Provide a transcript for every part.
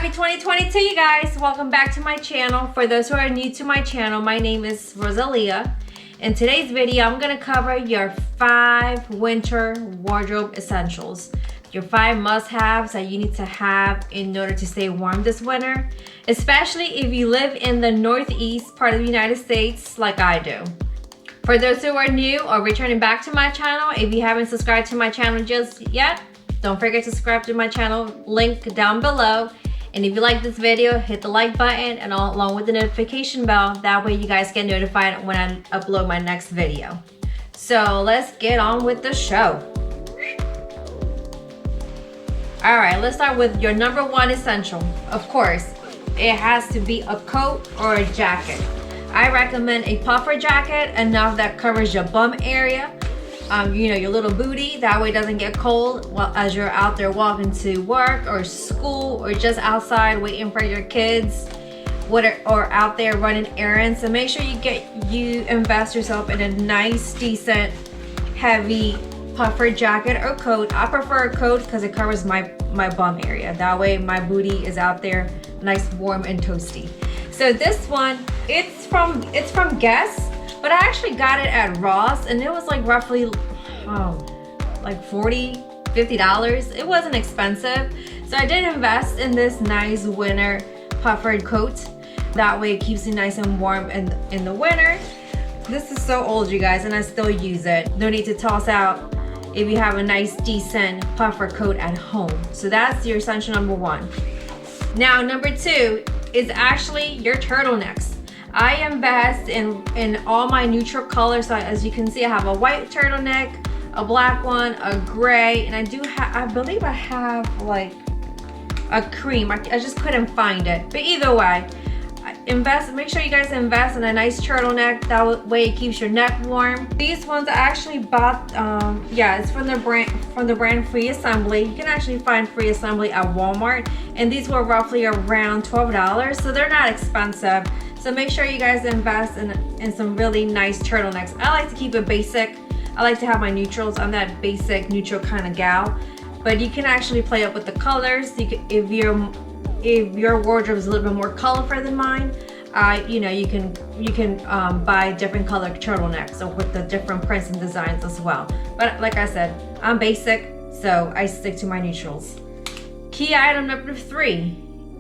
Happy 2022, you guys. Welcome back to my channel. For those who are new to my channel, my name is Rosalia. In today's video, I'm gonna cover your 5 winter wardrobe essentials. Your 5 must-haves that you need to have in order to stay warm this winter, especially if you live in the northeast part of the United States like I do. For those who are new or returning back to my channel, if you haven't subscribed to my channel just yet, don't forget to subscribe to my channel, link down below. And if you like this video, hit the like button and along with the notification bell. That way you guys get notified when I upload my next video. So let's get on with the show. All right, let's start with your number 1 essential. Of course, it has to be a coat or a jacket. I recommend a puffer jacket, enough that covers your bum area. You know, your little booty, that way it doesn't get cold as you're out there walking to work or school or just outside waiting for your kids or out there running errands. So make sure you invest yourself in a nice, decent, heavy puffer jacket or coat. I prefer a coat because it covers my bum area. That way my booty is out there nice, warm, and toasty. So this one, it's from Guess. But I actually got it at Ross and it was like roughly like $40, $50. It wasn't expensive. So I did invest in this nice winter puffered coat. That way it keeps you nice and warm in the winter. This is so old, you guys, and I still use it. No need to toss out if you have a nice decent puffer coat at home. So that's your essential number 1. Now number 2 is actually your turtlenecks. I invest in all my neutral colors. So as you can see, I have a white turtleneck, a black one, a gray, and I believe I have like a cream. I just couldn't find it. But either way, make sure you guys invest in a nice turtleneck. That way it keeps your neck warm. These ones I actually bought, it's from the brand Free Assembly. You can actually find Free Assembly at Walmart. And these were roughly around $12, so they're not expensive. So make sure you guys invest in some really nice turtlenecks. I like to keep it basic. I like to have my neutrals. I'm that basic neutral kind of gal. But you can actually play up with the colors. If your wardrobe is a little bit more colorful than mine, you can buy different colored turtlenecks with the different prints and designs as well. But like I said, I'm basic, so I stick to my neutrals. Key item number 3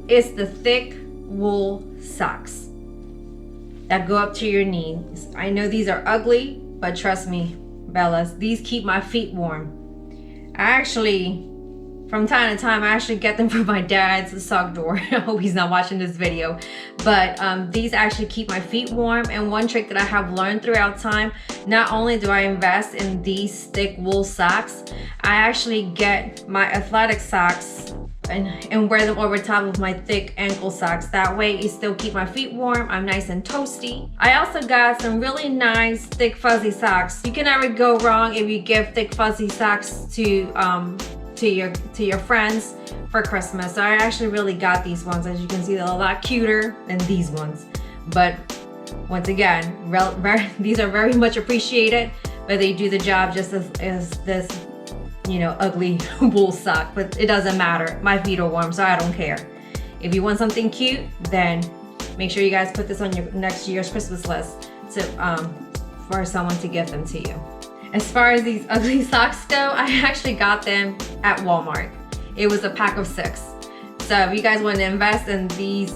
is the thick wool socks that go up to your knees. I know these are ugly, but trust me, Bellas, these keep my feet warm. From time to time, I actually get them from my dad's sock drawer. I hope he's not watching this video. But these actually keep my feet warm. And one trick that I have learned throughout time, not only do I invest in these thick wool socks, I actually get my athletic socks and wear them over top of my thick ankle socks. That way it still keep my feet warm. I'm nice and toasty. I also got some really nice thick fuzzy socks. You can never go wrong if you give thick fuzzy socks to your friends for Christmas. So I actually really got these ones. As you can see, they're a lot cuter than these ones. But once again, these are very much appreciated, but they do the job just as this ugly wool sock. But it doesn't matter. My feet are warm, so I don't care. If you want something cute, then make sure you guys put this on your next year's Christmas list for someone to give them to you. As far as these ugly socks go, I actually got them at Walmart. It was a pack of 6. So if you guys want to invest in these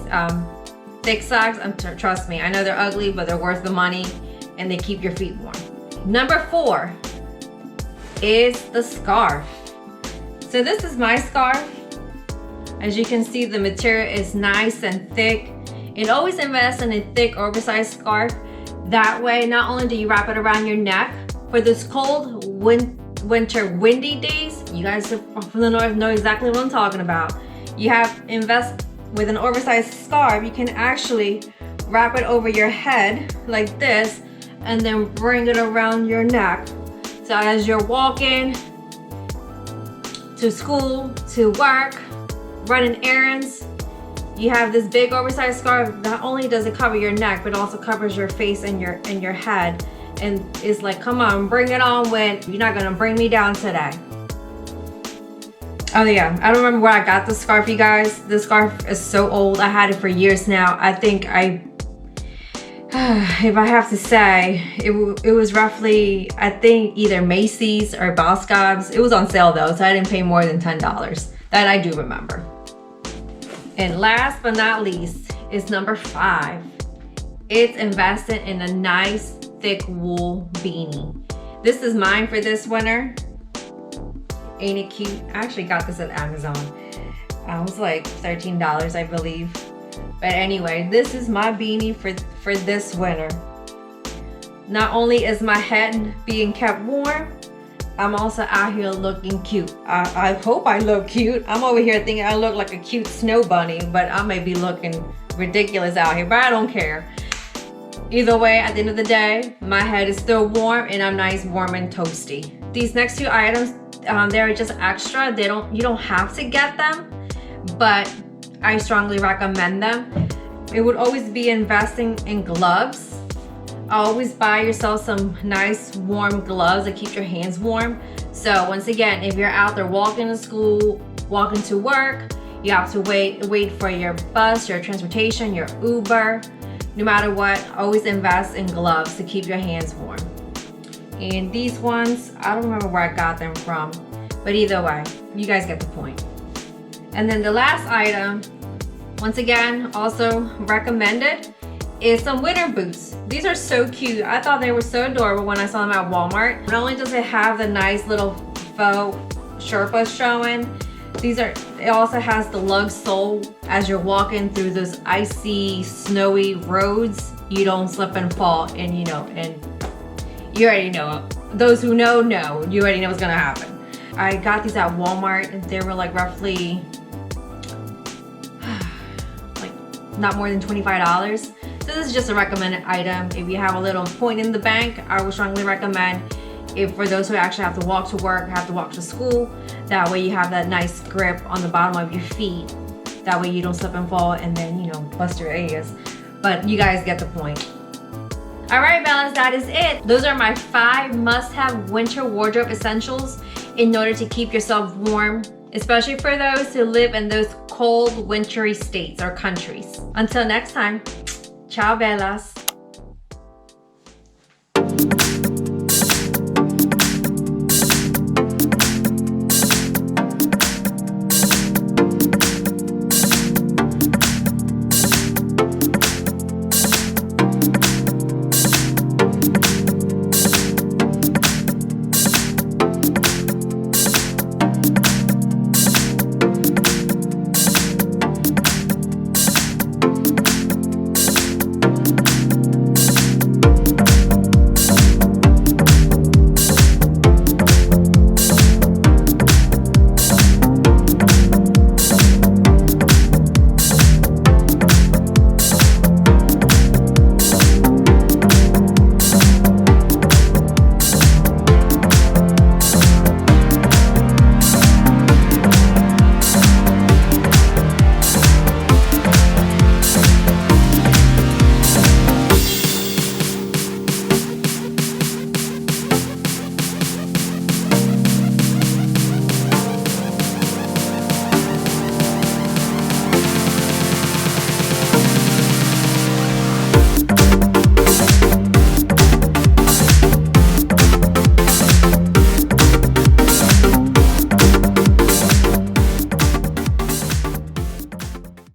thick socks, trust me, I know they're ugly, but they're worth the money and they keep your feet warm. Number 4 is the scarf. So this is my scarf. As you can see, the material is nice and thick. And always invest in a thick, oversized scarf. That way, not only do you wrap it around your neck, for this cold winter windy days, you guys from the north know exactly what I'm talking about. Invest with an oversized scarf. You can actually wrap it over your head like this and then bring it around your neck. So as you're walking to school, to work, running errands, you have this big oversized scarf. Not only does it cover your neck, but also covers your face and your head. And it's like, come on, bring it on, you're not gonna bring me down today. Oh yeah, I don't remember where I got this scarf, you guys. This scarf is so old. I had it for years now. I think if I have to say, it was roughly, I think either Macys or Boscovs. It was on sale though, so I didn't pay more than $10. That I do remember. And last but not least is number 5. It's invested in a nice thick wool beanie. This is mine for this winter. Ain't it cute? I actually got this at Amazon. It was like $13, I believe. But anyway, this is my beanie for this winter. Not only is my head being kept warm, I'm also out here looking cute. I hope I look cute. I'm over here thinking I look like a cute snow bunny, but I may be looking ridiculous out here, but I don't care. Either way, at the end of the day, my head is still warm and I'm nice, warm, and toasty. These next 2 items, they're just extra. You don't have to get them, but I strongly recommend them. It would always be investing in gloves. Always buy yourself some nice warm gloves that keep your hands warm. So once again, if you're out there walking to school, walking to work, you have to wait for your bus, your transportation, your Uber. No matter what, always invest in gloves to keep your hands warm. And these ones, I don't remember where I got them from, but either way, you guys get the point. And then the last item, once again, also recommended, is some winter boots. These are so cute. I thought they were so adorable when I saw them at Walmart. Not only does it have the nice little faux Sherpas showing, it also has the lug sole. As you're walking through those icy, snowy roads, you don't slip and fall, and you already know. Those who know, you already know what's gonna happen. I got these at Walmart and they were like roughly, like not more than $25. So this is just a recommended item. If you have a little point in the bank, I would strongly recommend it for those who actually have to walk to work, have to walk to school. That way you have that nice grip on the bottom of your feet. That way you don't slip and fall and then, bust your ass. But you guys get the point. All right, Bellas, that is it. Those are my 5 must-have winter wardrobe essentials in order to keep yourself warm, especially for those who live in those cold, wintry states or countries. Until next time, ciao, Bellas.